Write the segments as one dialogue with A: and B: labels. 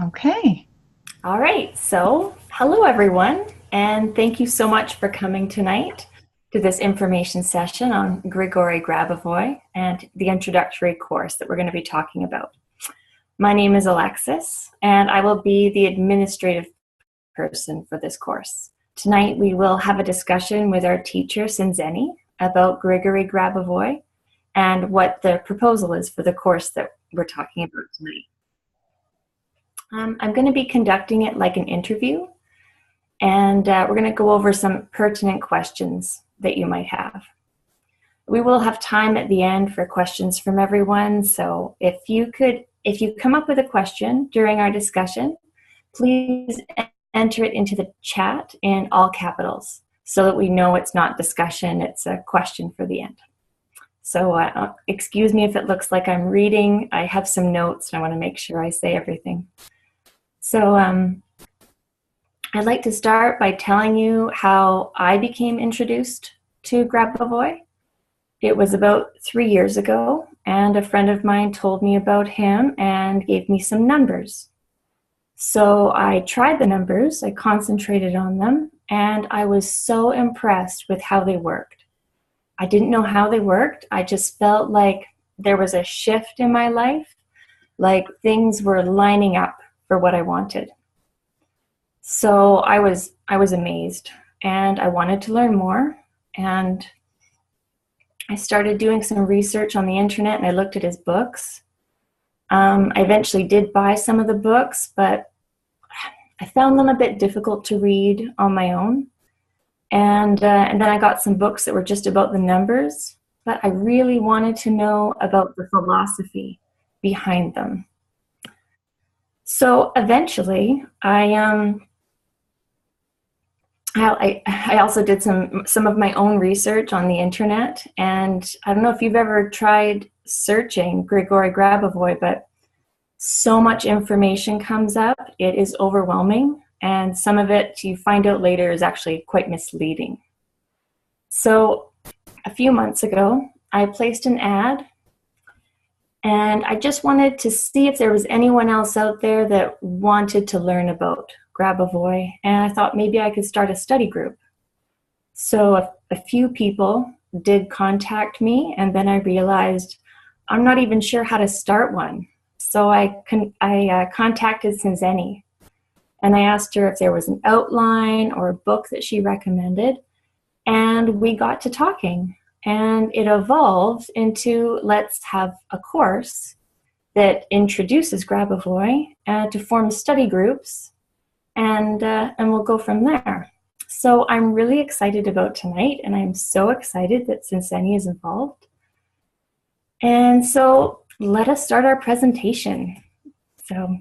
A: Okay.
B: All right, so hello everyone, and thank you so much for coming tonight to this information session on Grigori Grabovoi and the introductory course that we're going to be talking about. My name is Alexis, and I will be the administrative person for this course. Tonight we will have a discussion with our teacher, Sinzeni, about Grigori Grabovoi and what the proposal is for the course that we're talking about tonight. I'm going to be conducting it like an interview, and we're going to go over some pertinent questions that you might have. We will have time at the end for questions from everyone, so if you come up with a question during our discussion, please enter it into the chat in all capitals so that we know it's not discussion, it's a question for the end. So excuse me if it looks like I'm reading. I have some notes and I want to make sure I say everything. So I'd like to start by telling you how I became introduced to Grabovoi. It was about 3 years ago, and a friend of mine told me about him and gave me some numbers. So I tried the numbers, I concentrated on them, and I was so impressed with how they worked. I didn't know how they worked. I just felt like there was a shift in my life, like things were lining up for what I wanted. So I was amazed, and I wanted to learn more, and I started doing some research on the internet, and I looked at his books. I eventually did buy some of the books, but I found them a bit difficult to read on my own. And then I got some books that were just about the numbers, but I really wanted to know about the philosophy behind them. So eventually, I also did some of my own research on the internet, and I don't know if you've ever tried searching Grigori Grabovoi, but so much information comes up, it is overwhelming, and some of it you find out later is actually quite misleading. So a few months ago, I placed an ad, and I just wanted to see if there was anyone else out there that wanted to learn about Grabovoi, and I thought maybe I could start a study group. So a few people did contact me, and then I realized I'm not even sure how to start one. So I contacted Sinzeni, and I asked her if there was an outline or a book that she recommended, and we got to talking. And it evolved into let's have a course that introduces Grabovoi to form study groups, and we'll go from there. So I'm really excited about tonight, and I'm so excited that Sinzeni is involved. And so let us start our presentation. So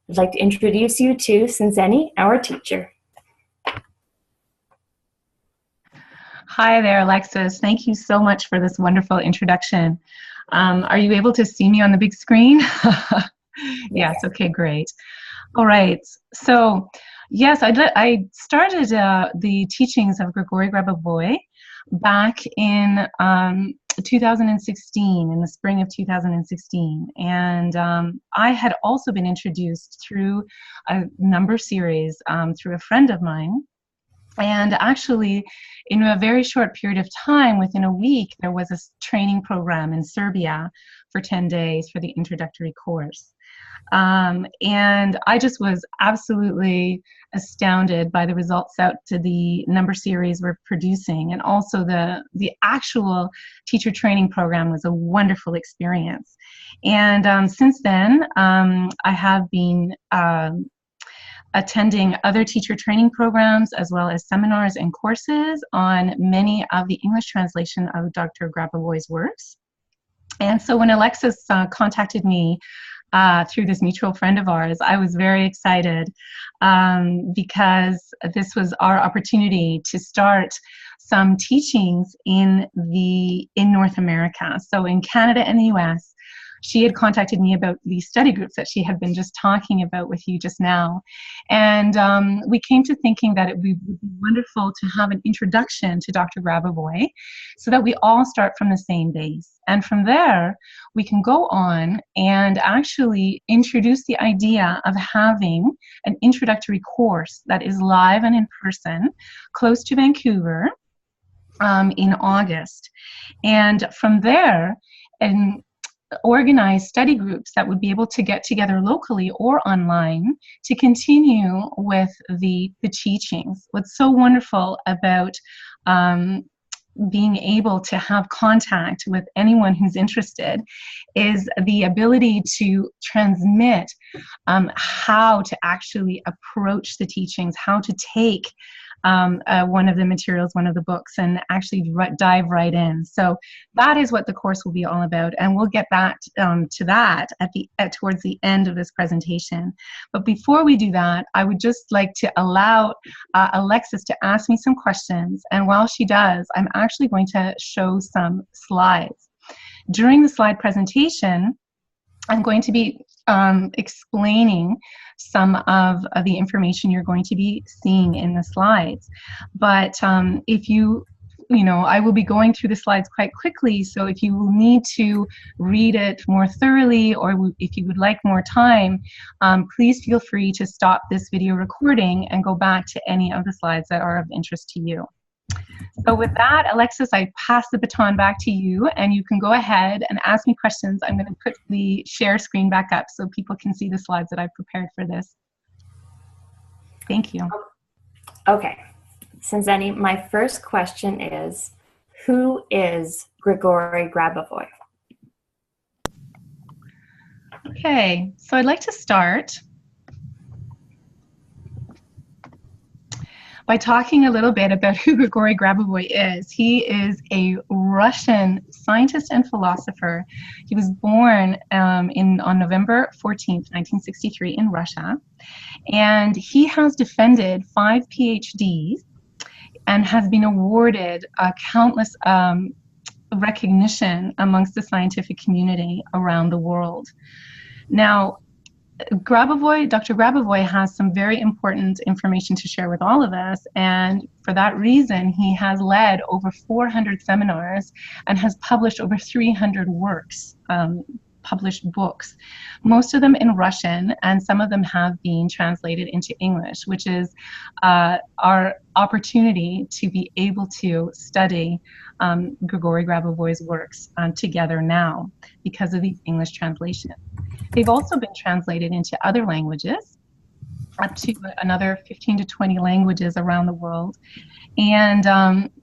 B: I'd like to introduce you to Sinzeni, our teacher.
A: Hi there, Alexis. Thank you so much for this wonderful introduction. Are you able to see me on the big screen? Yes, okay, great. All right, so yes, I started the teachings of Grigori Grabovoi back in 2016, in the spring of 2016. And I had also been introduced through a number series through a friend of mine. And actually, in a very short period of time, within a week, there was a training program in Serbia for 10 days for the introductory course. And I just was absolutely astounded by the results out to the number series we're producing. And also the actual teacher training program was a wonderful experience. And since then, I have been attending other teacher training programs as well as seminars and courses on many of the English translation of Dr. Grabovoi's works. And so when Alexis contacted me through this mutual friend of ours, I was very excited because this was our opportunity to start some teachings in North America. So in Canada and the US, she had contacted me about these study groups that she had been just talking about with you just now. And we came to thinking that it would be wonderful to have an introduction to Dr. Grabovoi so that we all start from the same base. And from there, we can go on and actually introduce the idea of having an introductory course that is live and in person close to Vancouver in August. And from there, and organize study groups that would be able to get together locally or online to continue with the teachings. What's so wonderful about being able to have contact with anyone who's interested is the ability to transmit how to actually approach the teachings, how to take one of the materials, one of the books, and actually dive right in. So that is what the course will be all about, and we'll get back to that towards the end of this presentation. But before we do that, I would just like to allow Alexis to ask me some questions, and while she does, I'm actually going to show some slides. During the slide presentation, I'm going to be explaining some of the information you're going to be seeing in the slides. But if you know, I will be going through the slides quite quickly, so if you need to read it more thoroughly, or if you would like more time, please feel free to stop this video recording and go back to any of the slides that are of interest to you. So with that, Alexis, I pass the baton back to you, and you can go ahead and ask me questions. I'm going to put the share screen back up so people can see the slides that I've prepared for this. Thank you.
B: Okay. Sinzeni, my first question is, who is Grigory Grabovoi?
A: Okay, so I'd like to start by talking a little bit about who Grigory Grabovoi is. He is a Russian scientist and philosopher. He was born on November 14th, 1963 in Russia, and he has defended 5 PhDs and has been awarded countless recognition amongst the scientific community around the world. Now, Dr. Grabovoi has some very important information to share with all of us, and for that reason, he has led over 400 seminars and has published over 300 works, published books, most of them in Russian, and some of them have been translated into English, which is our opportunity to be able to study Grigory Grabovoi's works together now because of these English translations. They've also been translated into other languages, up to another 15 to 20 languages around the world. And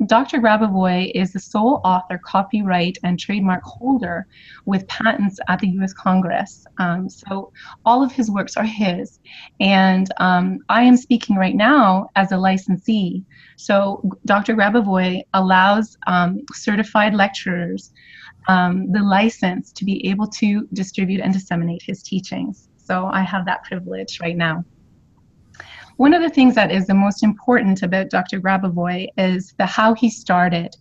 A: Dr. Grabovoi is the sole author, copyright, and trademark holder with patents at the US Congress. So all of his works are his. And I am speaking right now as a licensee. So Dr. Grabovoi allows certified lecturers the license to be able to distribute and disseminate his teachings. So I have that privilege right now. One of the things that is the most important about Dr. Grabovoi is how he started.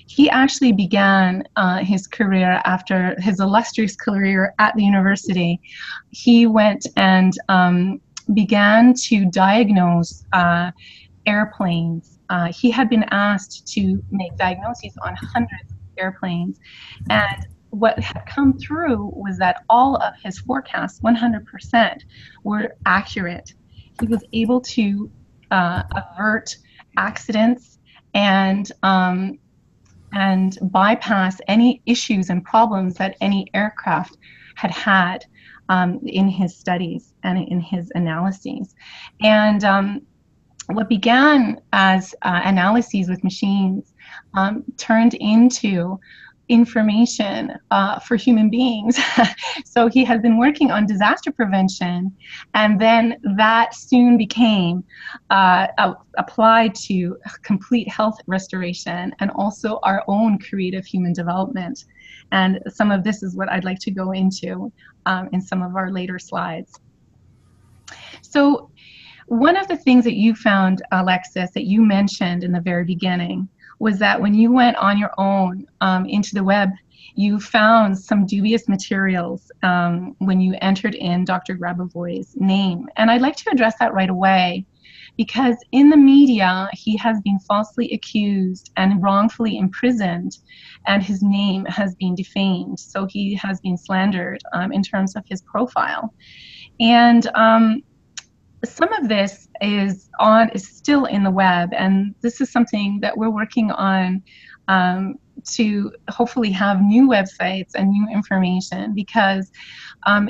A: He actually began his career after his illustrious career at the university. He went and began to diagnose airplanes. He had been asked to make diagnoses on hundreds of airplanes, and what had come through was that all of his forecasts, 100%, were accurate. He was able to avert accidents and bypass any issues and problems that any aircraft had in his studies and in his analyses. And what began as analyses with machines turned into information for human beings. So he has been working on disaster prevention, and then that soon became applied to complete health restoration and also our own creative human development. And some of this is what I'd like to go into in some of our later slides. So one of the things that you found, Alexis, that you mentioned in the very beginning was that when you went on your own into the web, you found some dubious materials when you entered in Dr. Grabovoi's name. And I'd like to address that right away, because in the media he has been falsely accused and wrongfully imprisoned, and his name has been defamed. So he has been slandered in terms of his profile. And some of this is still in the web, and this is something that we're working on to hopefully have new websites and new information, because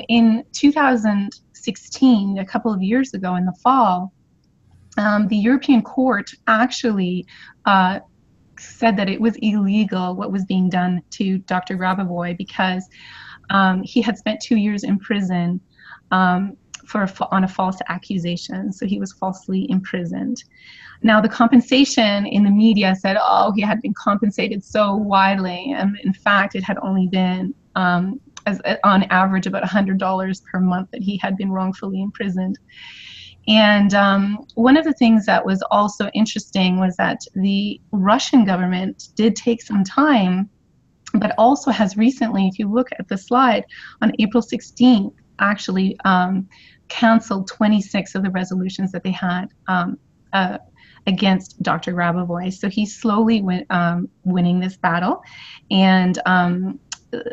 A: in 2016, a couple of years ago in the fall, the European Court actually said that it was illegal what was being done to Dr. Grabavoy, because he had spent 2 years in prison on a false accusation. So he was falsely imprisoned. Now, the compensation in the media said, oh, he had been compensated so widely. And in fact, it had only been on average about $100 per month that he had been wrongfully imprisoned. And one of the things that was also interesting was that the Russian government did take some time, but also has recently, if you look at the slide, on April 16th, actually canceled 26 of the resolutions that they had against Dr. Grabavoy. So he's slowly winning this battle. And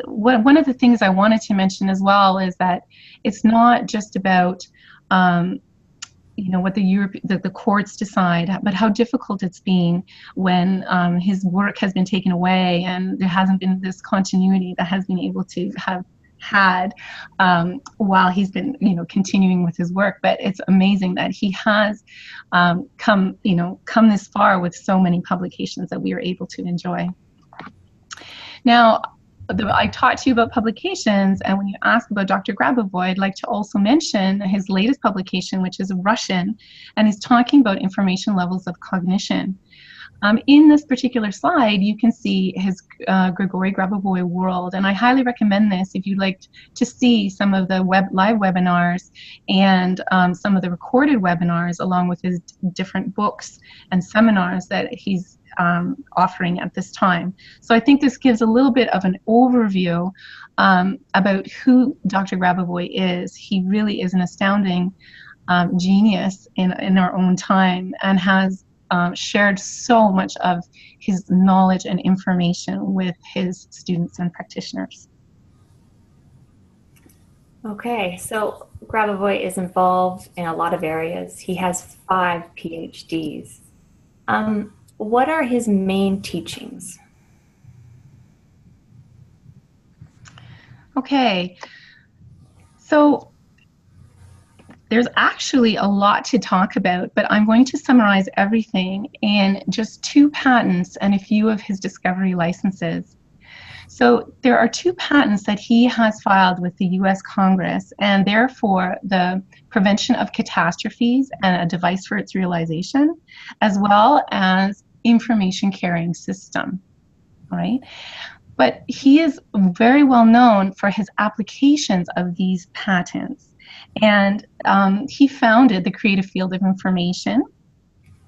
A: one of the things I wanted to mention as well is that it's not just about what the courts decide, but how difficult it's been when his work has been taken away and there hasn't been this continuity that has been able to have had while he's been continuing with his work. But it's amazing that he has come this far with so many publications that we are able to enjoy. Now, I talked to you about publications, and when you ask about Dr. Grabavoy, I'd like to also mention his latest publication, which is Russian, and he's talking about information levels of cognition. In this particular slide, you can see his Grigory Grabavoy world, and I highly recommend this if you'd like to see some of the live webinars and some of the recorded webinars, along with his different books and seminars that he's offering at this time. So I think this gives a little bit of an overview about who Dr. Grabavoy is. He really is an astounding genius in our own time, and has shared so much of his knowledge and information with his students and practitioners.
B: Okay, so Grabavoy is involved in a lot of areas. He has 5 PhDs. What are his main teachings?
A: Okay, so there's actually a lot to talk about, but I'm going to summarize everything in just 2 patents and a few of his discovery licenses. So there are 2 patents that he has filed with the US Congress, and therefore the prevention of catastrophes and a device for its realization, as well as information carrying system, all right? But he is very well known for his applications of these patents. And he founded the creative field of information,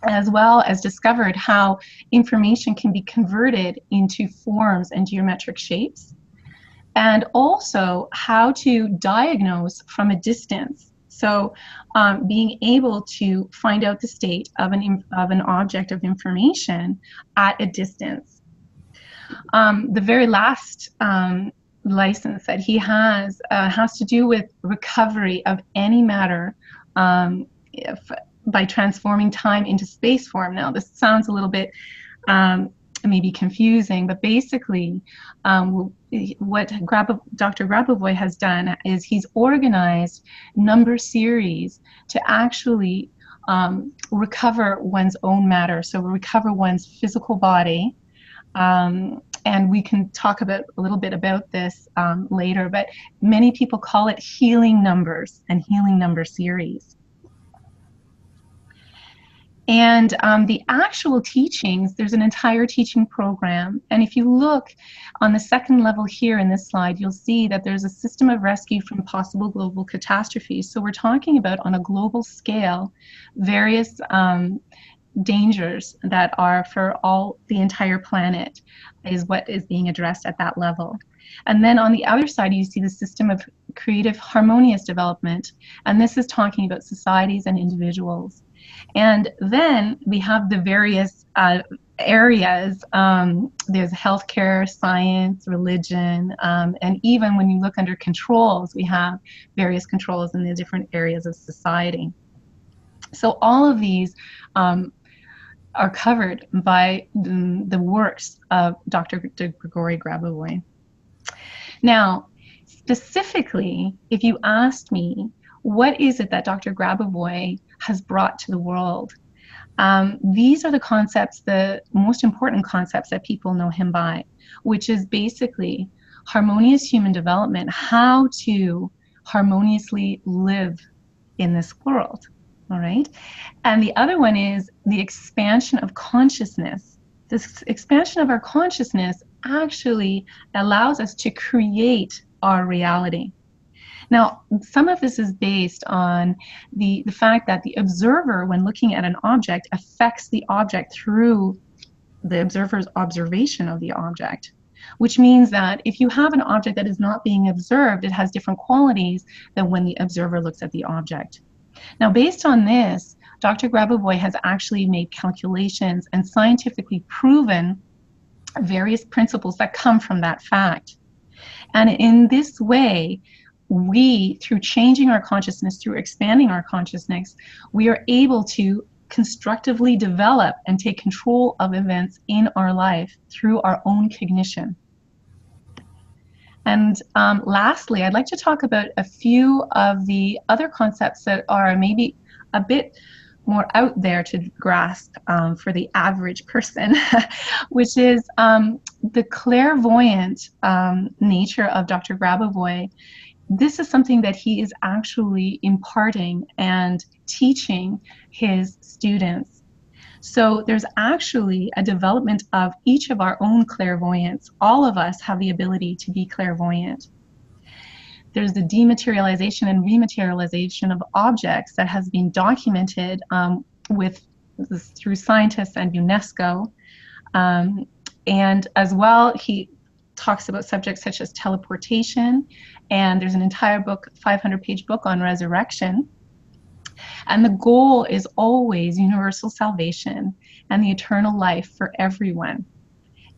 A: as well as discovered how information can be converted into forms and geometric shapes, and also how to diagnose from a distance. So being able to find out the state of an object of information at a distance. The very last license that he has to do with recovery of any matter by transforming time into space form. Now, this sounds a little bit maybe confusing, but basically what Dr. Grabavoy has done is he's organized number series to actually recover one's own matter, so recover one's physical body. And we can talk a little bit about this later, but many people call it healing numbers and healing number series. And the actual teachings, there's an entire teaching program. And if you look on the second level here in this slide, you'll see that there's a system of rescue from possible global catastrophes. So we're talking about, on a global scale, various dangers that are for the entire planet is what is being addressed at that level. And then on the other side, you see the system of creative harmonious development. And this is talking about societies and individuals. And then we have the various areas. There's healthcare, science, religion, and even when you look under controls, we have various controls in the different areas of society. So all of these are covered by the works of Dr. Grigory Grabovoy. Now, specifically, if you asked me, what is it that Dr. Grabovoy has brought to the world? These are the concepts, the most important concepts that people know him by, which is basically harmonious human development, how to harmoniously live in this world, all right? And the other one is the expansion of consciousness. This expansion of our consciousness actually allows us to create our reality. Now, some of this is based on the fact that the observer, when looking at an object, affects the object through the observer's observation of the object, which means that if you have an object that is not being observed, it has different qualities than when the observer looks at the object. Now, based on this, Dr. Grabovoy has actually made calculations and scientifically proven various principles that come from that fact. And in this way, we, through changing our consciousness, through expanding our consciousness, we are able to constructively develop and take control of events in our life through our own cognition. And lastly, I'd like to talk about a few of the other concepts that are maybe a bit more out there to grasp for the average person, which is the clairvoyant nature of Dr. Grabovoy. This is something that he is actually imparting and teaching his students. So there's actually a development of each of our own clairvoyance. All of us have the ability to be clairvoyant. There's the dematerialization and rematerialization of objects that has been documented through scientists and UNESCO. And as well, he talks about subjects such as teleportation, and there's an entire book, 500-page book on resurrection. And the goal is always universal salvation and the eternal life for everyone.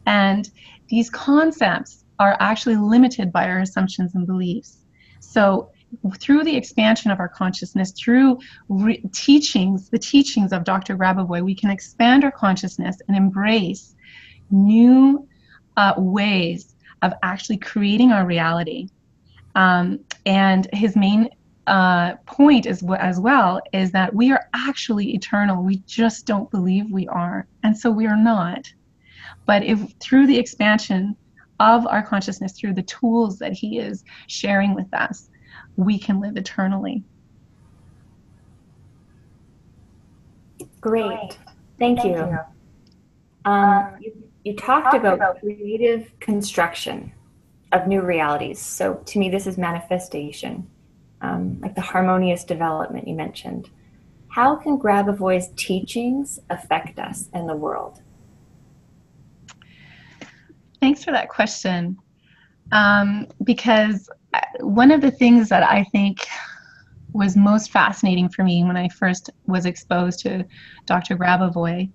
A: And these concepts are actually limited by our assumptions and beliefs. So through the expansion of our consciousness, through the teachings of Dr. Grabovoy, we can expand our consciousness and embrace new ways of actually creating our reality. And his main point as well is that we are actually eternal. We just don't believe we are, and so we are not. But if through the expansion of our consciousness, through the tools that he is sharing with us, we can live eternally.
B: Great. Thank you. You talked about creative construction of new realities. So to me, this is manifestation, like the harmonious development you mentioned. How can Grabovoy's teachings affect us and the world?
A: Thanks for that question. Because one of the things that I think was most fascinating for me when I first was exposed to Dr. Grabovoy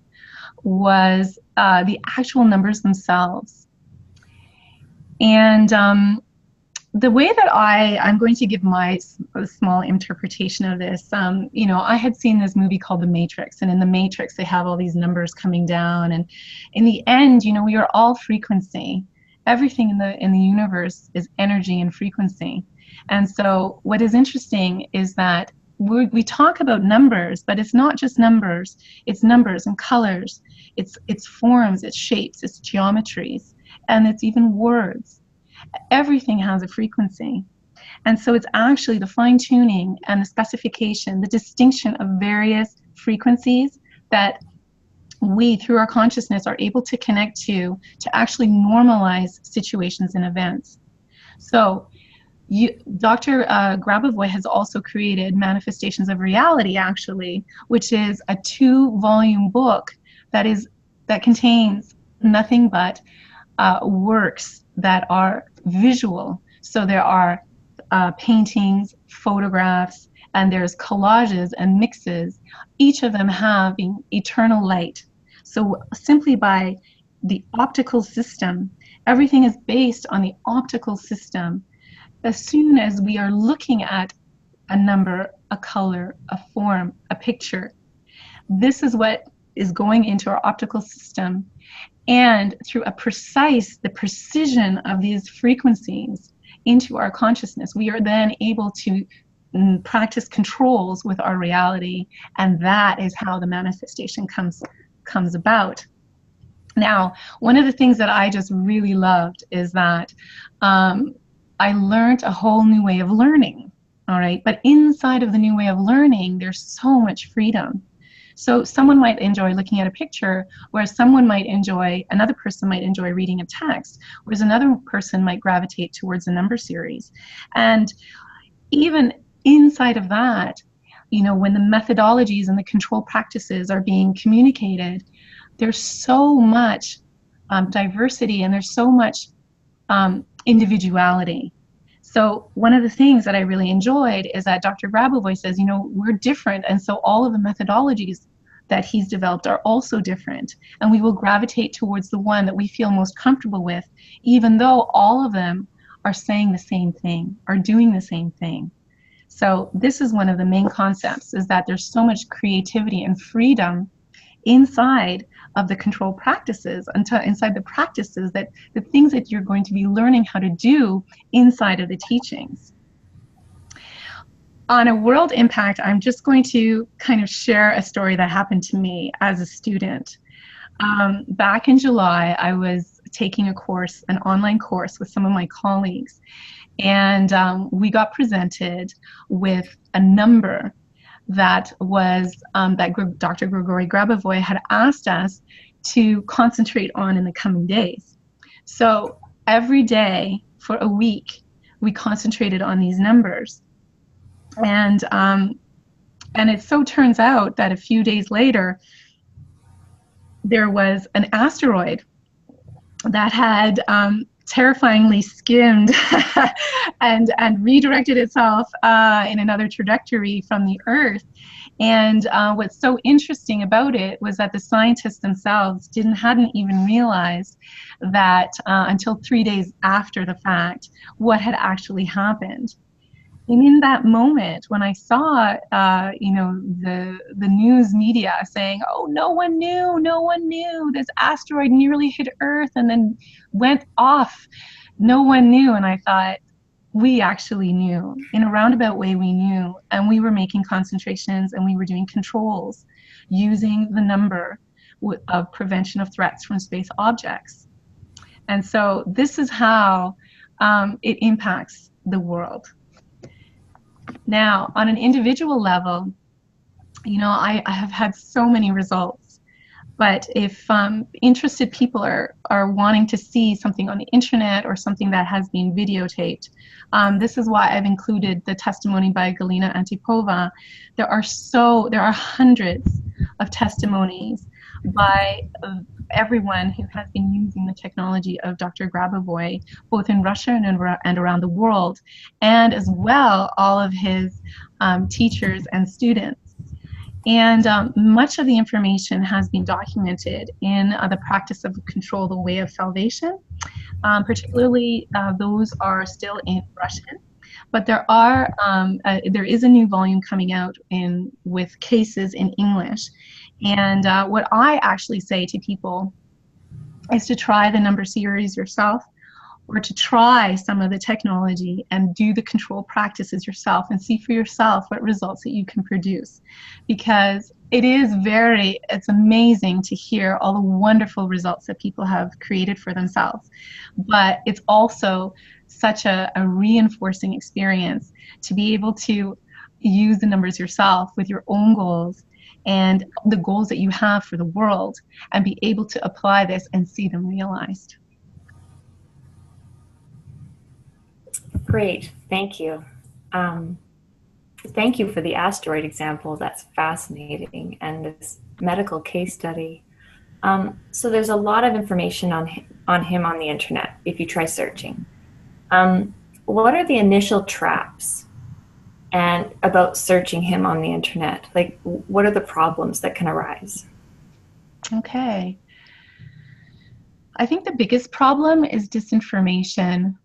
A: was the actual numbers themselves. And the way that I'm going to give my small interpretation of this, I had seen this movie called The Matrix, and in The Matrix they have all these numbers coming down, and in the end, we are all frequency. Everything in the universe is energy and frequency. And so what is interesting is that we talk about numbers, but it's not just numbers. It's numbers and colors. It's forms, it's shapes, it's geometries, and it's even words. Everything has a frequency. And so it's actually the fine-tuning and the specification, the distinction of various frequencies that we, through our consciousness, are able to connect to actually normalize situations and events. So Dr. Grabovoy has also created Manifestations of Reality, actually, which is a 2-volume book that contains nothing but works that are visual. So there are paintings, photographs, and there's collages and mixes, each of them having eternal light. So simply by the optical system, everything is based on the optical system. As soon as we are looking at a number, a color, a form, a picture, this is what is going into our optical system. And through the precision of these frequencies into our consciousness, we are then able to practice controls with our reality, and that is how the manifestation comes about. Now, one of the things that I just really loved is that I learned a whole new way of learning, all right? But inside of the new way of learning, there's so much freedom. So someone might enjoy looking at a picture, whereas another person might enjoy reading a text, whereas another person might gravitate towards a number series. And even inside of that, you know, when the methodologies and the control practices are being communicated, there's so much diversity, and there's so much individuality. So one of the things that I really enjoyed is that Dr. Grabovoi says, you know, we're different, and so all of the methodologies that he's developed are also different, and we will gravitate towards the one that we feel most comfortable with, even though all of them are saying the same thing, are doing the same thing. So this is one of the main concepts, is that there's so much creativity and freedom inside of the control practices, inside the practices, that the things that you're going to be learning how to do inside of the teachings. On a world impact, I'm just going to kind of share a story that happened to me as a student. Back in July, I was taking a course, an online course with some of my colleagues, and we got presented with a number that was that Dr. Grigory Grabovoi had asked us to concentrate on in the coming days. So every day for a week, we concentrated on these numbers. And it so turns out that a few days later, there was an asteroid that had terrifyingly skimmed and redirected itself in another trajectory from the Earth. And what's so interesting about it was that the scientists themselves hadn't even realized that until 3 days after the fact what had actually happened. And in that moment, when I saw, you know, the news media saying, "Oh, no one knew, this asteroid nearly hit Earth and then went off. No one knew." And I thought, we actually knew. In a roundabout way, we knew, and we were making concentrations and we were doing controls using the number of prevention of threats from space objects. And so this is how it impacts the world. Now, on an individual level, you know, I have had so many results, but if interested people are wanting to see something on the internet or something that has been videotaped, this is why I've included the testimony by Galina Antipova. There are hundreds of testimonies by everyone who has been using the technology of Dr. Grabovoi, both in Russia and around the world, and as well all of his teachers and students. And much of the information has been documented in the practice of control, the way of salvation. Particularly, those are still in Russian, but there is a new volume coming out with cases in English. And what I actually say to people is to try the number series yourself, or to try some of the technology and do the control practices yourself and see for yourself what results that you can produce. Because it's amazing to hear all the wonderful results that people have created for themselves. But it's also such a reinforcing experience to be able to use the numbers yourself with your own goals and the goals that you have for the world, and be able to apply this and see them realized.
B: Great, thank you. Thank you for the asteroid example. That's fascinating, and this medical case study. So there's a lot of information on him on the internet if you try searching. What are the initial traps and about searching him on the internet? Like, what are the problems that can arise?
A: Okay. I think the biggest problem is disinformation.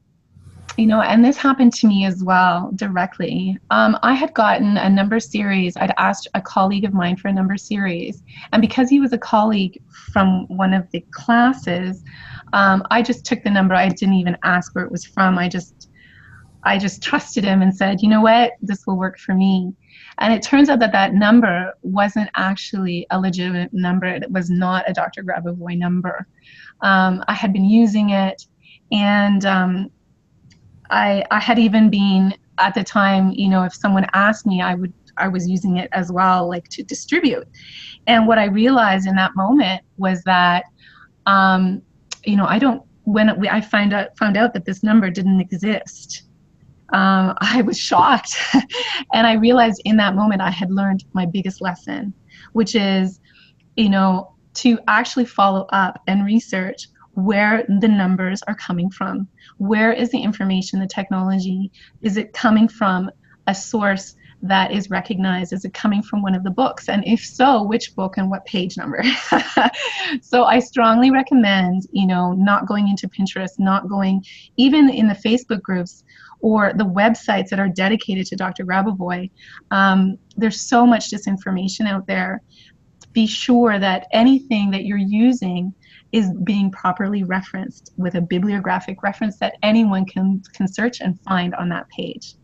A: And this happened to me as well directly. I had gotten a number series. I'd asked a colleague of mine for a number series. And because he was a colleague from one of the classes, I just took the number. I didn't even ask where it was from. I just trusted him and said, you know what, this will work for me. And it turns out that number wasn't actually a legitimate number. It was not a Dr. Grabavoy number. I had been using it, and I had even been at the time, if someone asked me, I was using it as well, like to distribute. And what I realized in that moment was that, I found out that this number didn't exist. I was shocked. And I realized in that moment I had learned my biggest lesson, which is, to actually follow up and research where the numbers are coming from. Where is the information, the technology? Is it coming from a source that is recognized? Is it coming from one of the books? And if so, which book and what page number? So I strongly recommend, not going into Pinterest, not going even in the Facebook groups or the websites that are dedicated to Dr. Grabavoy. There's so much disinformation out there. Be sure that anything that you're using is being properly referenced with a bibliographic reference that anyone can search and find on that page.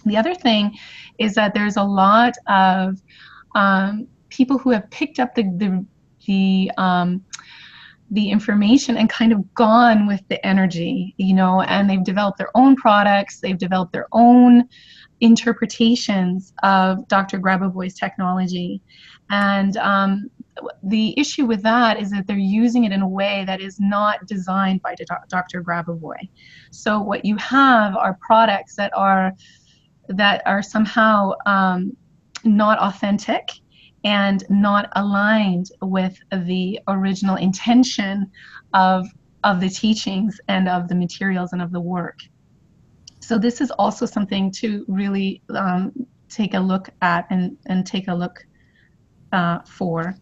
A: The other thing is that there's a lot of people who have picked up the information and kind of gone with the energy, and they've developed their own products, they've developed their own interpretations of Dr. Grabavoy's technology. And the issue with that is that they're using it in a way that is not designed by Dr. Grabavoy. So what you have are products that are somehow not authentic and not aligned with the original intention of the teachings and of the materials and of the work. So this is also something to really take a look at and take a look for.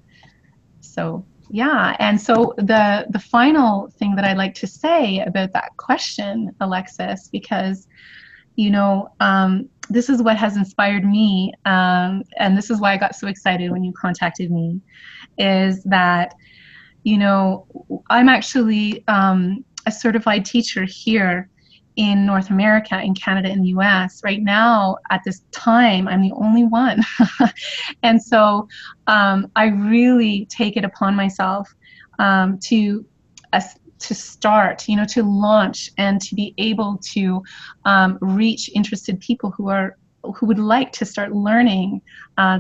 A: So yeah, and so the final thing that I'd like to say about that question, Alexis, because this is what has inspired me, and this is why I got so excited when you contacted me, is that I'm actually a certified teacher here in North America, in Canada, and the US. Right now, at this time, I'm the only one. And so I really take it upon myself to start, to launch and to be able to reach interested people who would like to start learning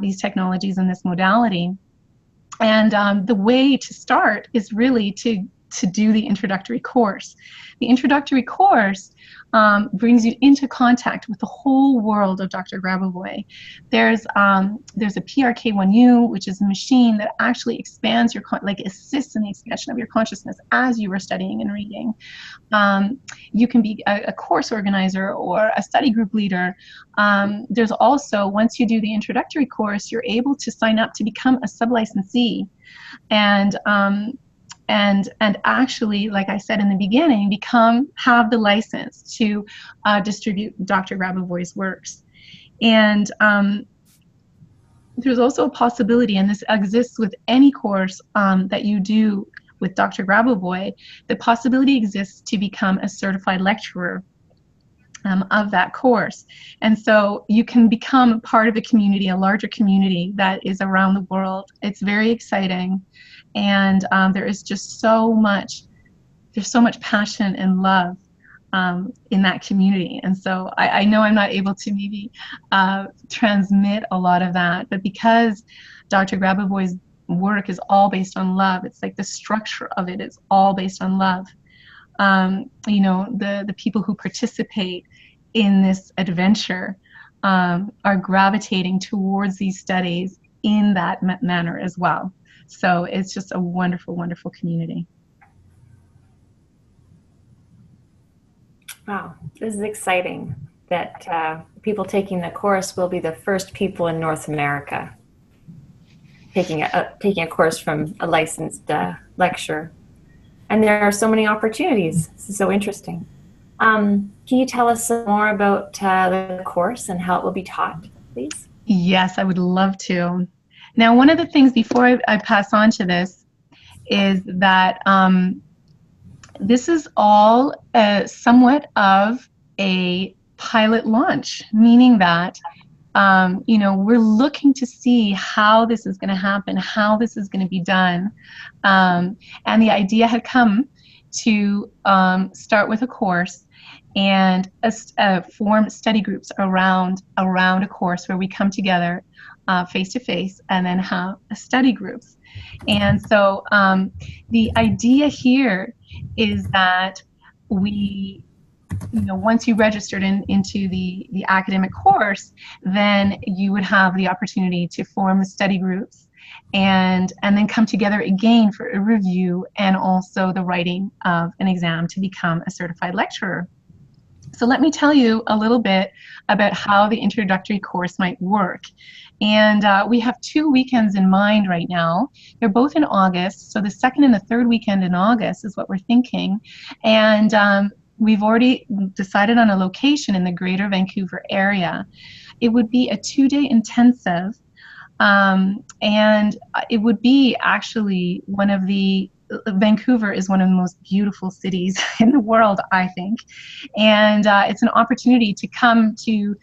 A: these technologies and this modality. And the way to start is really to do the introductory course. The introductory course brings you into contact with the whole world of Dr. Grabavoy. There's a PRK1U, which is a machine that actually expands assists in the expansion of your consciousness as you are studying and reading. You can be a course organizer or a study group leader. There's also, once you do the introductory course, you're able to sign up to become a sub-licensee. And actually, like I said in the beginning, have the license to distribute Dr. Grabavoy's works. And there's also a possibility, and this exists with any course that you do with Dr. Grabavoy, the possibility exists to become a certified lecturer of that course. And so you can become part of a community, a larger community that is around the world. It's very exciting. And there is just so much passion and love in that community. And so I know I'm not able to maybe transmit a lot of that, but because Dr. Grabavoy's work is all based on love, it's like the structure of it is all based on love. The people who participate in this adventure are gravitating towards these studies in that manner as well. So it's just a wonderful, wonderful community.
B: Wow, this is exciting. that people taking the course will be the first people in North America taking a course from a licensed lecturer. And there are so many opportunities. This is so interesting. Can you tell us some more about the course and how it will be taught, please?
A: Yes, I would love to. Now, one of the things before I pass on to this is that this is all somewhat of a pilot launch, meaning that we're looking to see how this is going to happen, how this is going to be done. And the idea had come to start with a course and form study groups around a course where we come together face to face and then have study groups. And so the idea here is that we, once you registered into the academic course, then you would have the opportunity to form study groups and then come together again for a review and also the writing of an exam to become a certified lecturer. So let me tell you a little bit about how the introductory course might work. And we have 2 weekends in mind right now. They're both in August, so the second and the third weekend in August is what we're thinking. And we've already decided on a location in the Greater Vancouver area. It would be a 2-day intensive, and it would be actually Vancouver is one of the most beautiful cities in the world, I think. And it's an opportunity to come to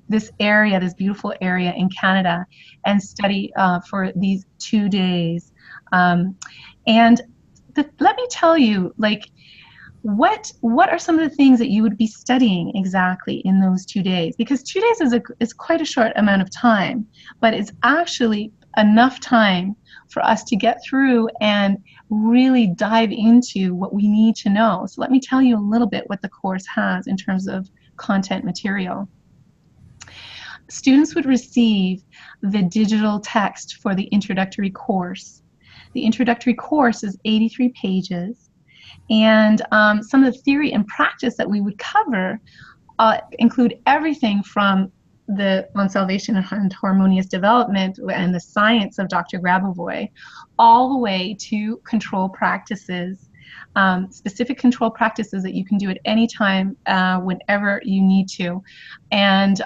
A: this area, this beautiful area in Canada, and study for these 2 days. And let me tell you, what are some of the things that you would be studying exactly in those 2 days? Because 2 days is quite a short amount of time, but it's actually enough time for us to get through and really dive into what we need to know. So let me tell you a little bit what the course has in terms of content material. Students would receive the digital text for the introductory course. The introductory course is 83 pages, and some of the theory and practice that we would cover include everything from on salvation and harmonious development and the science of Dr. Grabovoi, all the way to control practices, specific control practices that you can do at any time, whenever you need to, and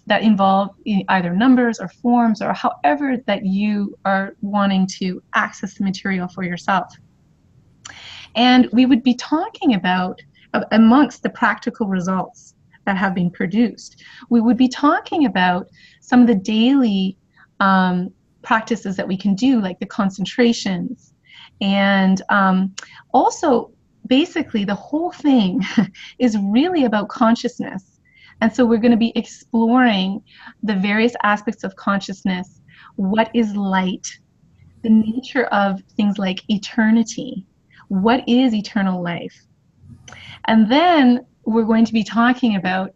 A: that involve either numbers or forms or however that you are wanting to access the material for yourself. And we would be talking about, amongst the practical results that have been produced, we would be talking about some of the daily practices that we can do, like the concentrations. And also, basically, the whole thing is really about consciousness. And so we're going to be exploring the various aspects of consciousness. What is light? The nature of things like eternity. What is eternal life? And then we're going to be talking about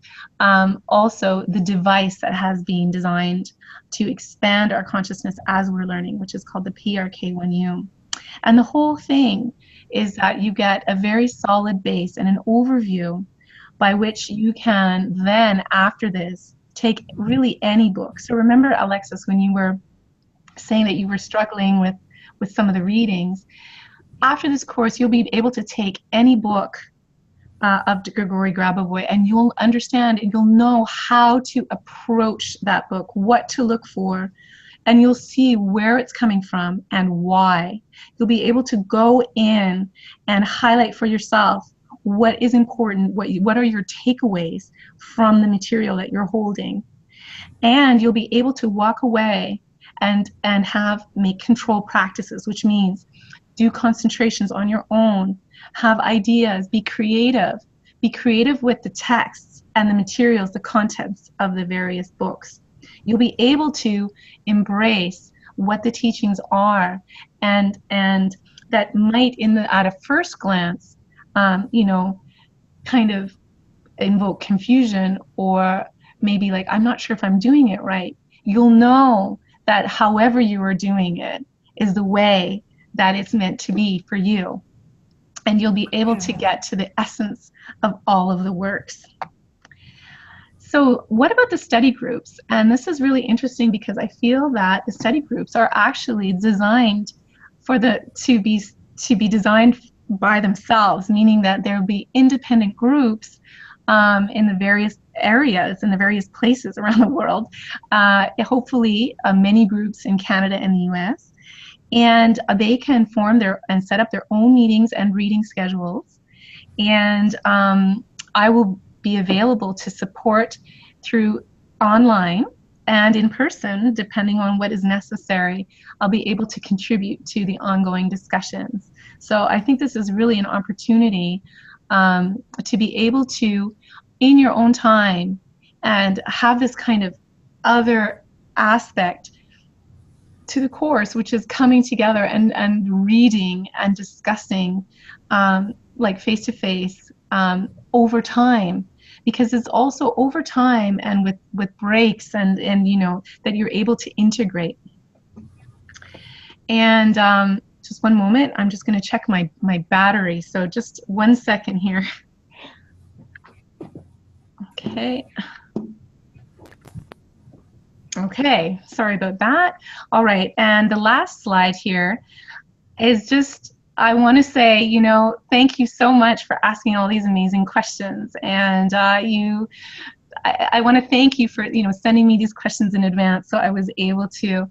A: also the device that has been designed to expand our consciousness as we're learning, which is called the PRK1U. And the whole thing is that you get a very solid base and an overview by which you can then, after this, take really any book. So remember, Alexis, when you were saying that you were struggling with some of the readings, after this course, you'll be able to take any book of Grigory Grabovoi, and you'll understand and you'll know how to approach that book, what to look for, and you'll see where it's coming from and why. You'll be able to go in and highlight for yourself what is important, what are your takeaways from the material that you're holding. And you'll be able to walk away and make control practices, which means do concentrations on your own, have ideas, be creative with the texts and the materials, the contents of the various books. You'll be able to embrace what the teachings are, and that might, at a first glance, kind of invoke confusion, or maybe like, I'm not sure if I'm doing it right. You'll know that however you are doing it is the way that it's meant to be for you. And you'll be able to get to the essence of all of the works. So what about the study groups? And this is really interesting because I feel that the study groups are actually designed for to be designed by themselves, meaning that there will be independent groups in the various areas, in the various places around the world, hopefully many groups in Canada and the US, and they can form their and set up their own meetings and reading schedules. And I will be available to support through online and in person, depending on what is necessary. I'll be able to contribute to the ongoing discussions. So I think this is really an opportunity to be able to, in your own time, and have this kind of other aspect to the course, which is coming together and reading and discussing like face to face over time, because it's also over time and with breaks and you know, that you're able to integrate. And just one moment, I'm just going to check my battery, so just 1 second here. Okay, sorry about that. All right, and the last slide here is just, I want to say, you know, thank you so much for asking all these amazing questions. And I want to thank you for, you know, sending me these questions in advance, so I was able to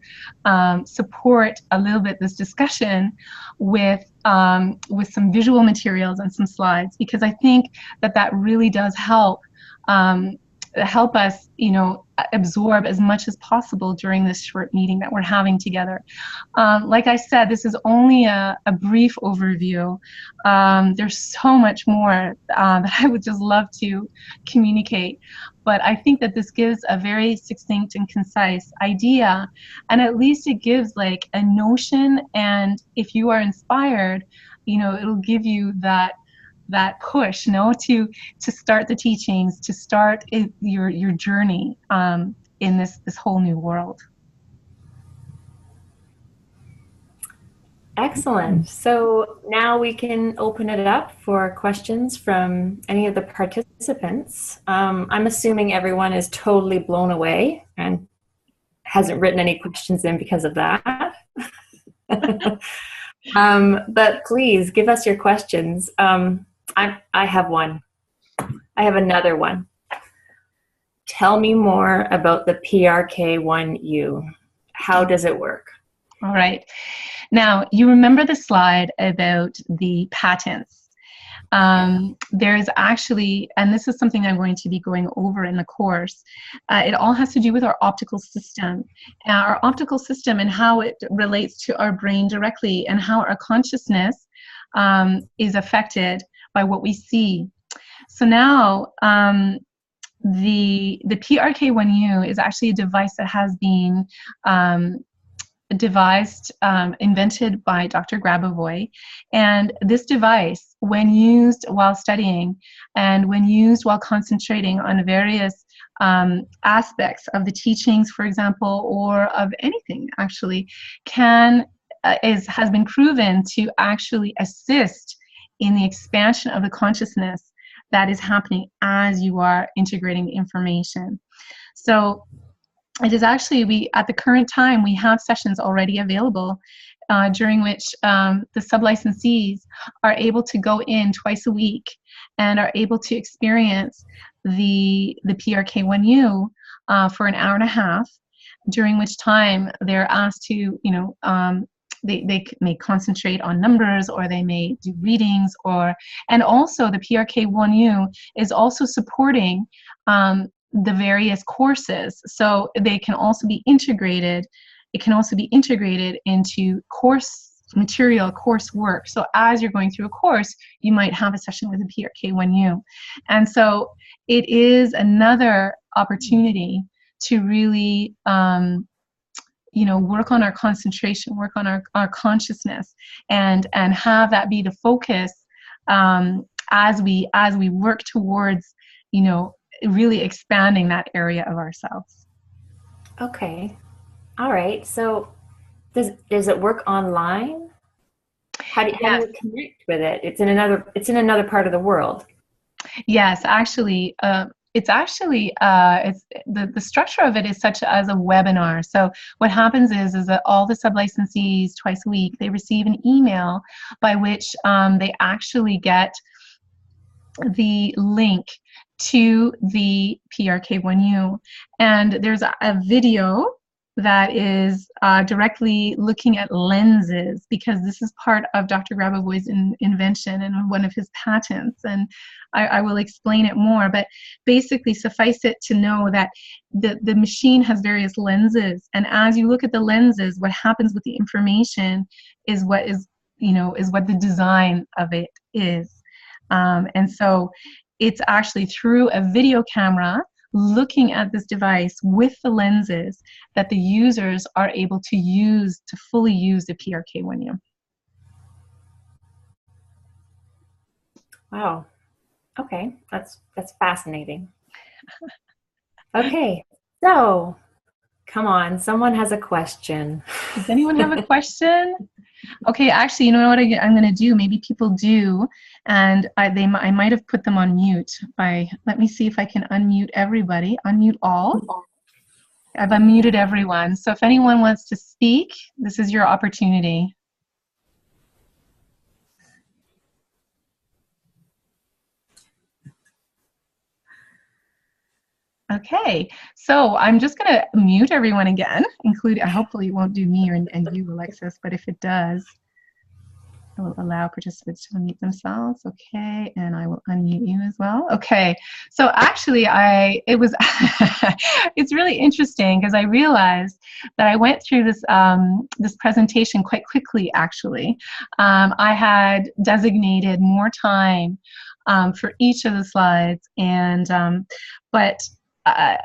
A: support a little bit this discussion with some visual materials and some slides, because I think that really does help us, you know, absorb as much as possible during this short meeting that we're having together. Like I said, this is only a brief overview. There's so much more that I would just love to communicate, but I think that this gives a very succinct and concise idea, and at least it gives like a notion, and if you are inspired, you know, it'll give you that push, you know, to start the teachings, to start your journey in this whole new world.
B: Excellent. So now we can open it up for questions from any of the participants. I'm assuming everyone is totally blown away and hasn't written any questions in because of that. But please give us your questions. I have one. I have another one. Tell me more about the PRK1U. How does it work?
A: All right. Now, you remember the slide about the patents. There's actually, and this is something I'm going to be going over in the course, it all has to do with our optical system. Our optical system and how it relates to our brain directly, and how our consciousness is affected by what we see. So now, the PRK1U is actually a device that has been invented by Dr. Grabovoi. And this device, when used while studying and when used while concentrating on various aspects of the teachings, for example, or of anything actually, has been proven to actually assist in the expansion of the consciousness that is happening as you are integrating the information. So it is actually, at the current time, we have sessions already available during which the sub-licensees are able to go in twice a week and are able to experience the PRK1U for an hour and a half, during which time they're asked to, you know, they may concentrate on numbers, or they may do readings, and also the PRK1U is also supporting the various courses, so they can also be integrated. It can also be integrated into course material, coursework. So as you're going through a course, you might have a session with a PRK1U, and so it is another opportunity to really you know, work on our concentration, work on our consciousness, and have that be the focus as we work towards, you know, really expanding that area of ourselves.
B: Okay. All right. So does it work online? How do you connect with it? It's in another part of the world.
A: Yes, actually, it's actually it's the structure of it is such as a webinar. So what happens is that all the sub-licensees twice a week, they receive an email by which they actually get the link to the PRK1U, and there's a video that is directly looking at lenses, because this is part of Dr. Grabovoy's invention and one of his patents, and I will explain it more, but basically suffice it to know that the machine has various lenses, and as you look at the lenses, what happens with the information is what is, is what the design of it is. And so it's actually through a video camera looking at this device with the lenses that the users are able to use to fully use the PRK1U.
B: Wow. Okay, that's fascinating. Okay, so come on, someone has a question.
A: Does anyone have a question? Okay, actually, you know what I'm going to do? Maybe people do, and I might have put them on mute. Let me see if I can unmute everybody. Unmute all. I've unmuted everyone. So if anyone wants to speak, this is your opportunity. Okay, so I'm just going to mute everyone again, including, hopefully it won't do me and you, Alexis, but if it does, I will allow participants to unmute themselves. Okay, and I will unmute you as well. Okay, so actually it's really interesting because I realized that I went through this this presentation quite quickly. Actually, I had designated more time for each of the slides, and but I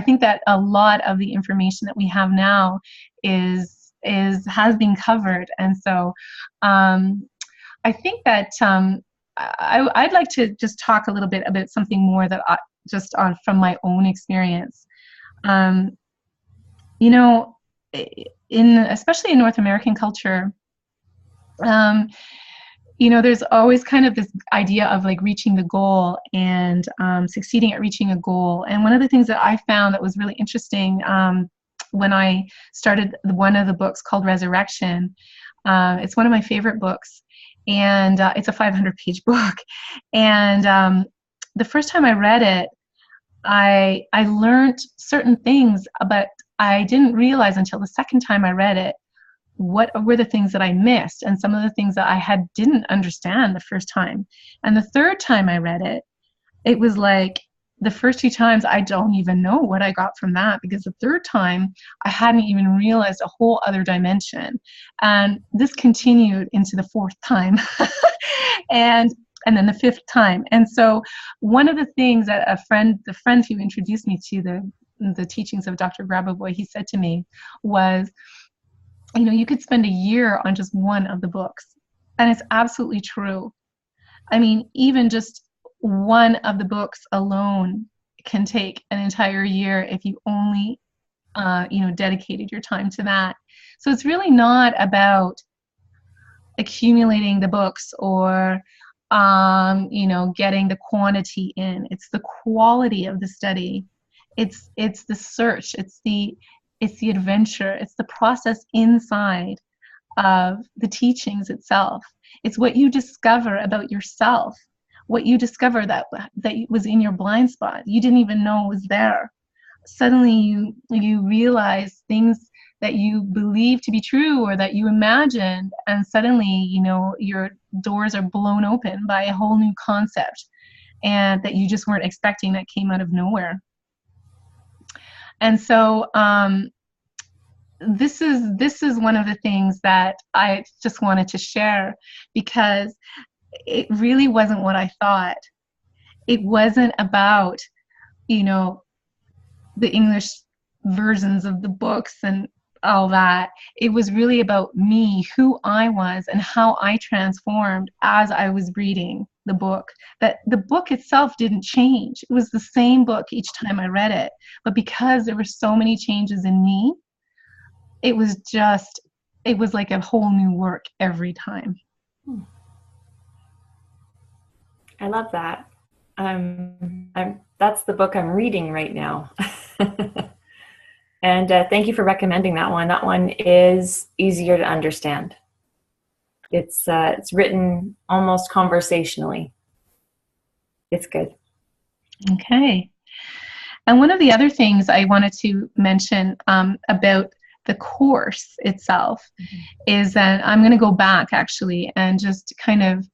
A: think that a lot of the information that we have now has been covered, and so I think that I'd like to just talk a little bit about something more that from my own experience. Especially in North American culture, there's always kind of this idea of like reaching the goal and succeeding at reaching a goal. And one of the things that I found that was really interesting when I started one of the books called Resurrection, it's one of my favorite books, and it's a 500-page book. And the first time I read it, I learned certain things, but I didn't realize until the second time I read it what were the things that I missed, and some of the things that I didn't understand the first time. And the third time I read it, it was like the first two times I don't even know what I got from that, because the third time I hadn't even realized a whole other dimension. And this continued into the fourth time and then the fifth time. And so one of the things that the friend who introduced me to the teachings of Dr. Grabovoy, he said to me was, you could spend a year on just one of the books. And it's absolutely true. I mean, even just one of the books alone can take an entire year if you only, dedicated your time to that. So it's really not about accumulating the books or, getting the quantity in. It's the quality of the study. It's the search. It's the adventure. It's the process inside of the teachings itself. It's what you discover about yourself, what you discover that was in your blind spot. You didn't even know was there. Suddenly you realize things that you believe to be true or that you imagined, and suddenly, your doors are blown open by a whole new concept, and that you just weren't expecting, that came out of nowhere. And so this is one of the things that I just wanted to share, because it really wasn't what I thought. It wasn't about, the English versions of the books and all that. It was really about me, who I was, and how I transformed as I was reading the book. That the book itself didn't change. It was the same book each time I read it. But because there were so many changes in me, it was like a whole new work every time.
B: I love that. That's the book I'm reading right now. And thank you for recommending that one. That one is easier to understand. It's written almost conversationally. It's good.
A: Okay. And one of the other things I wanted to mention about the course itself is that I'm going to go back actually and just kind of,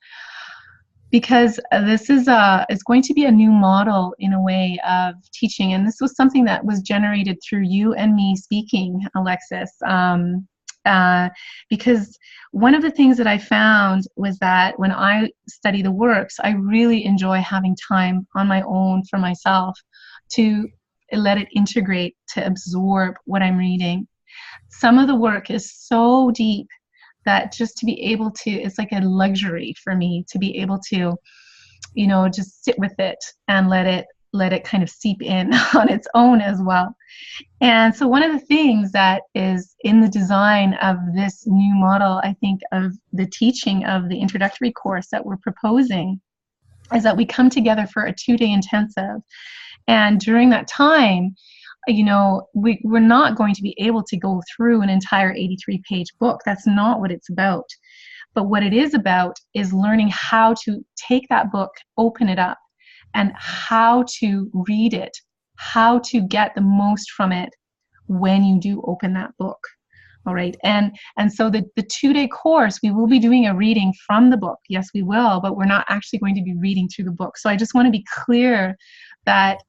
A: because this is it's going to be a new model in a way of teaching, and this was something that was generated through you and me speaking, Alexis. Because one of the things that I found was that when I study the works, I really enjoy having time on my own for myself to let it integrate, to absorb what I'm reading. Some of the work is so deep that just to be able to, it's like a luxury for me to be able to, just sit with it and let it kind of seep in on its own as well. And so one of the things that is in the design of this new model, I think, of the teaching of the introductory course that we're proposing is that we come together for a 2-day intensive. And during that time, we're not going to be able to go through an entire 83-page book. That's not what it's about. But what it is about is learning how to take that book, open it up, and how to read it, how to get the most from it when you do open that book. All right. And so the 2-day course, we will be doing a reading from the book. Yes, we will, but we're not actually going to be reading through the book. So I just want to be clear that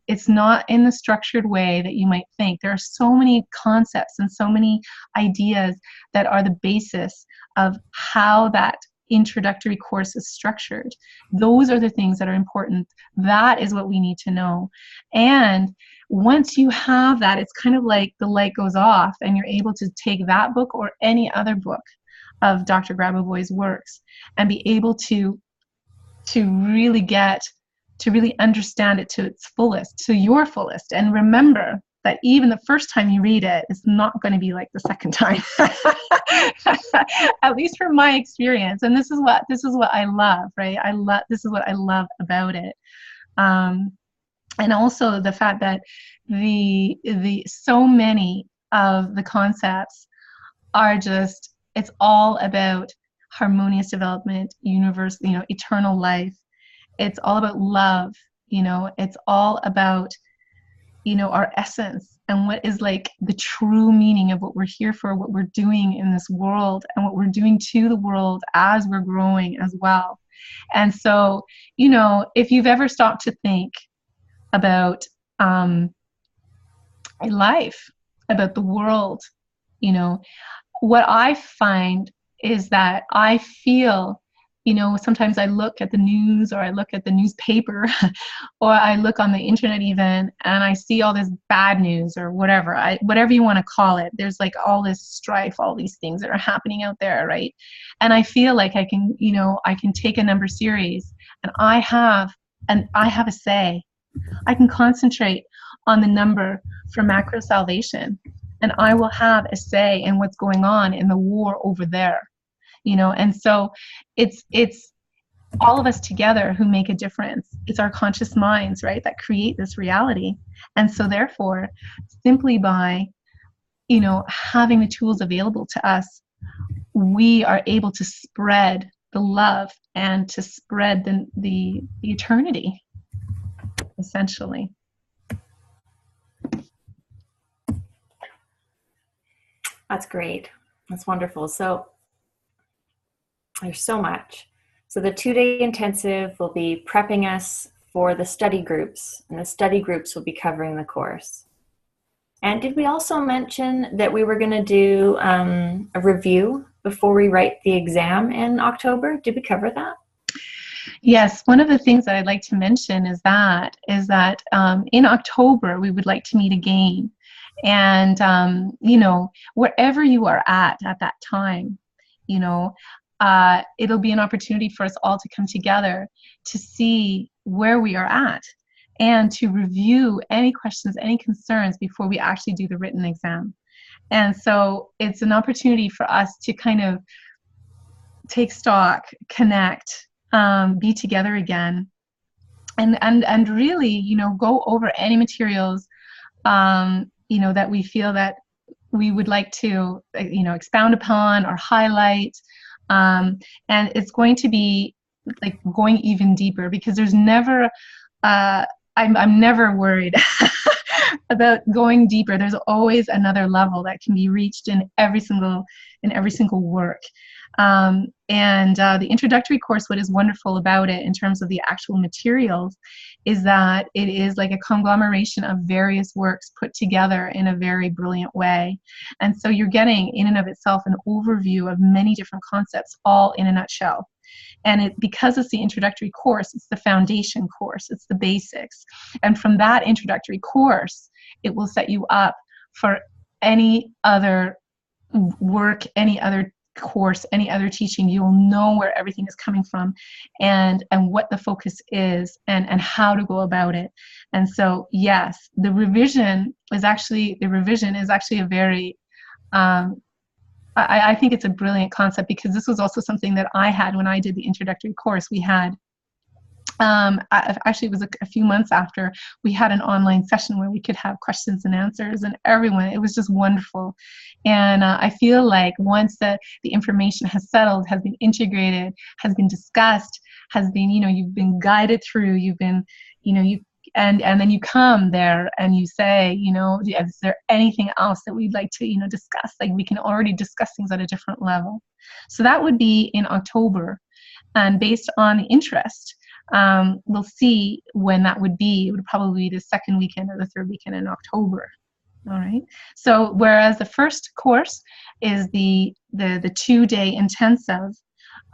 A: it's not in the structured way that you might think. There are so many concepts and so many ideas that are the basis of how that introductory course is structured. Those are the things that are important. That is what we need to know. And once you have that, it's kind of like the light goes off and you're able to take that book or any other book of Dr. Grabavoy's works and be able to really understand it to its fullest, to your fullest. And remember that even the first time you read it, it's not going to be like the second time. At least from my experience. And this is what I love, right? This is what I love about it. And also the fact that the so many of the concepts are just, it's all about harmonious development, universe, eternal life. It's all about love, it's all about, our essence and what is like the true meaning of what we're here for, what we're doing in this world and what we're doing to the world as we're growing as well. And so, if you've ever stopped to think about life, about the world, what I find is that I feel, sometimes I look at the news or I look at the newspaper or I look on the internet even and I see all this bad news or whatever you want to call it. There's like all this strife, all these things that are happening out there, right? And I feel like I can take a number series and I have a say. I can concentrate on the number for macro salvation and I will have a say in what's going on in the war over there. And so it's all of us together who make a difference. It's our conscious minds, right, that create this reality. And so therefore, simply by, having the tools available to us, we are able to spread the love and to spread the eternity, essentially.
B: That's great. That's wonderful. So there's so much. So the 2-day intensive will be prepping us for the study groups, and the study groups will be covering the course. And did we also mention that we were going to do a review before we write the exam in October? Did we cover that?
A: Yes, one of the things that I'd like to mention is that in October we would like to meet again, and wherever you are at that time, it'll be an opportunity for us all to come together to see where we are at and to review any questions, any concerns before we actually do the written exam. And so it's an opportunity for us to kind of take stock, connect, be together again, and really, go over any materials, that we feel that we would like to, expound upon or highlight. And it's going to be like going even deeper, because there's never, I'm never worried about going deeper. There's always another level that can be reached in every single work. And the introductory course, what is wonderful about it in terms of the actual materials, is that it is like a conglomeration of various works put together in a very brilliant way. And so you're getting, in and of itself, an overview of many different concepts, all in a nutshell. And because it's the introductory course, it's the foundation course, it's the basics. And from that introductory course, it will set you up for any other work, any other course, any other teaching. You will know where everything is coming from, and what the focus is, and how to go about it. And so, yes, the revision is actually a very, I think it's a brilliant concept, because this was also something that I had when I did the introductory course. We had, actually it was a few months after, we had an online session where we could have questions and answers, and it was just wonderful. And I feel like once the information has settled, has been integrated, has been discussed, has been, you've been guided through, you've been, and then you come there and you say, is there anything else that we'd like to, discuss? Like, we can already discuss things at a different level. So that would be in October. And based on the interest, we'll see when that would be. It would probably be the second weekend or the third weekend in October. All right. So whereas the first course is the 2-day intensive,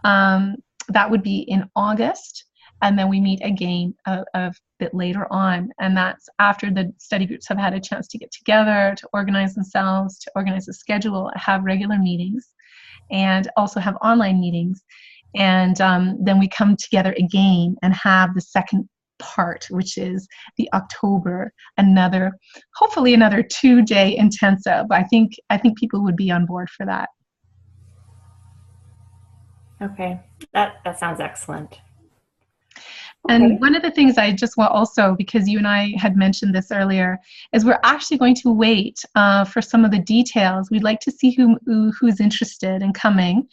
A: that would be in August, and then we meet again a bit later on, and that's after the study groups have had a chance to get together, to organize themselves, to organize a schedule, have regular meetings, and also have online meetings. And then we come together again and have the second part, which is the October, hopefully another 2-day intensive. I think people would be on board for that.
B: Okay, that sounds excellent.
A: And one of the things I just want also, because you and I had mentioned this earlier, is we're actually going to wait for some of the details. We'd like to see who's interested in coming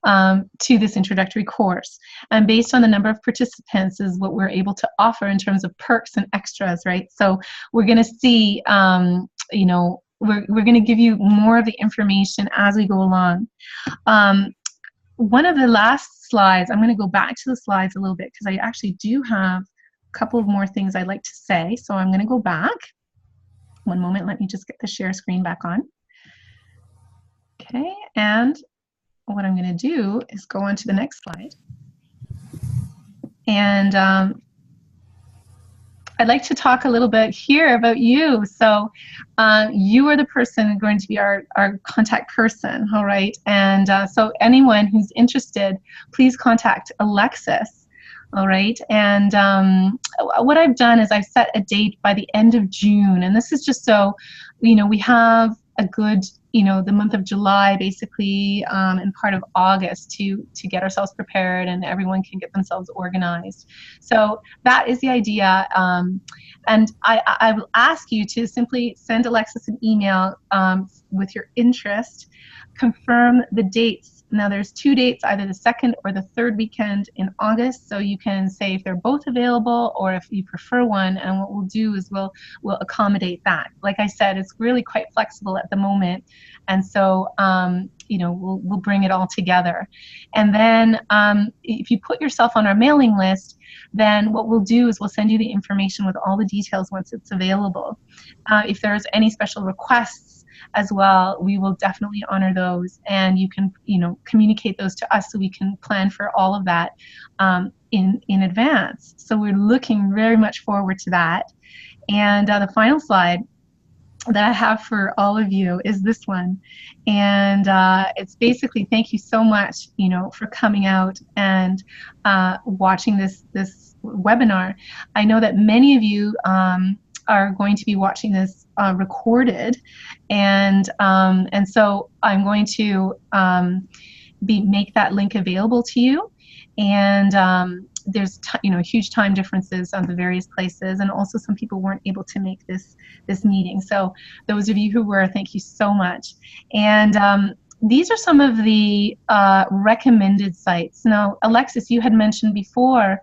A: to this introductory course. And based on the number of participants is what we're able to offer in terms of perks and extras, right? So we're going to see, we're going to give you more of the information as we go along. One of the last slides, I'm going to go back to the slides a little bit, because I actually do have a couple of more things I'd like to say. So I'm going to go back. One moment, let me just get the share screen back on. Okay, and what I'm going to do is go on to the next slide. And I'd like to talk a little bit here about you. So you are the person going to be our contact person, all right? And so anyone who's interested, please contact Alexis, all right? And what I've done is I've set a date by the end of June, and this is just so, we have a good, the month of July basically, and part of August to get ourselves prepared, and everyone can get themselves organized. So that is the idea. And I will ask you to simply send Alexis an email with your interest, confirm the dates. Now there's 2 dates, either the second or the third weekend in August, so you can say if they're both available or if you prefer one, and what we'll do is we'll accommodate that. Like I said, it's really quite flexible at the moment, and so we'll bring it all together. And then if you put yourself on our mailing list, then what we'll do is we'll send you the information with all the details once it's available. If there's any special requests as well, we will definitely honor those, and you can communicate those to us so we can plan for all of that in advance. So we're looking very much forward to that. And the final slide that I have for all of you is this one, and it's basically thank you so much for coming out and watching this webinar. I know that many of you are going to be watching this recorded, and so I'm going to make that link available to you, and there's huge time differences on the various places, and also some people weren't able to make this meeting. So those of you who were, thank you so much. And these are some of the recommended sites. Now, Alexis, you had mentioned before,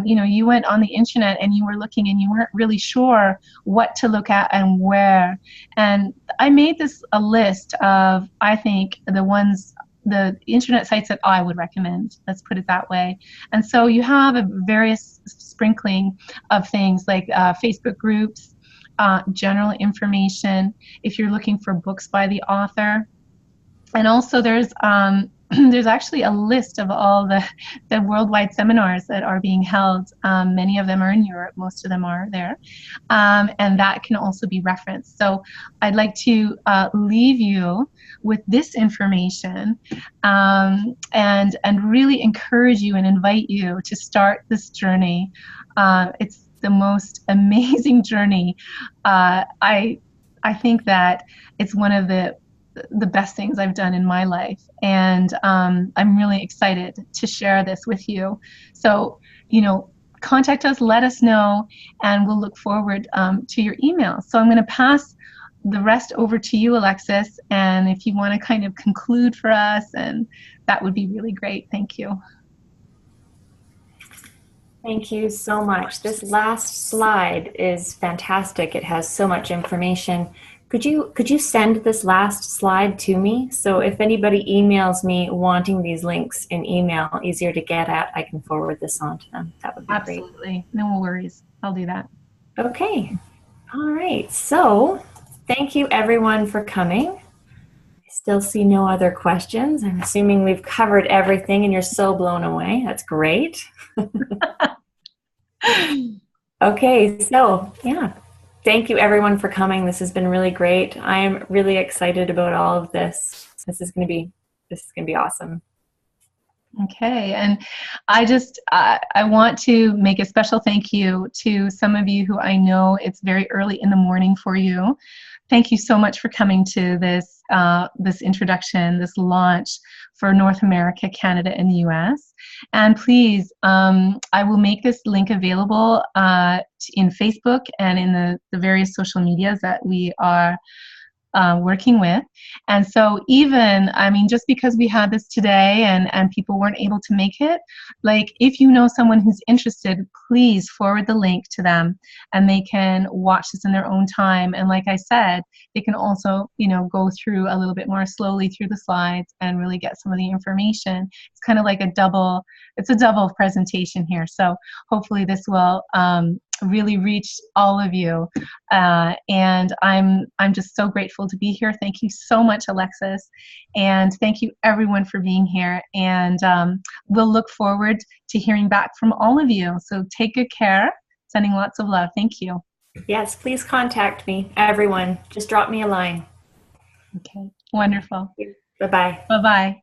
A: you went on the internet and you were looking and you weren't really sure what to look at and where. And I made a list of, I think, the internet sites that I would recommend, let's put it that way. And so you have a various sprinkling of things like Facebook groups, general information, if you're looking for books by the author. And also there's actually a list of all the worldwide seminars that are being held. Many of them are in Europe, most of them are there. And that can also be referenced. So I'd like to leave you with this information and really encourage you and invite you to start this journey. It's the most amazing journey. I think that it's one of the best things I've done in my life, and I'm really excited to share this with you. So, contact us, let us know, and we'll look forward to your emails. So I'm going to pass the rest over to you, Alexis, and if you want to kind of conclude for us, and that would be really great. Thank you.
B: Thank you so much. This last slide is fantastic. It has so much information. Could you send this last slide to me? So if anybody emails me wanting these links in email, easier to get at, I can forward this on to them. That would be great.
A: Absolutely. No worries. I'll do that.
B: Okay. All right. So thank you everyone for coming. I still see no other questions. I'm assuming we've covered everything and you're so blown away. That's great. Okay. So yeah. Thank you everyone for coming. This has been really great. I am really excited about all of this. This is going to be awesome.
A: Okay, and I want to make a special thank you to some of you who I know it's very early in the morning for you. Thank you so much for coming to this introduction, this launch for North America, Canada, and the US. And please, I will make this link available in Facebook and in the various social medias that we are working with. And so even, just because we had this today and people weren't able to make it, like if you know someone who's interested, please forward the link to them and they can watch this in their own time. And like I said, they can also, go through a little bit more slowly through the slides and really get some of the information. It's kind of like a double presentation here. So hopefully this will really reach all of you. And I'm just so grateful to be here. Thank you so much, Alexis. And thank you everyone for being here. And we'll look forward to hearing back from all of you. So take good care. Sending lots of love. Thank you.
B: Yes, please contact me, everyone. Just drop me a line.
A: Okay, wonderful.
B: Bye-bye.
A: Bye-bye.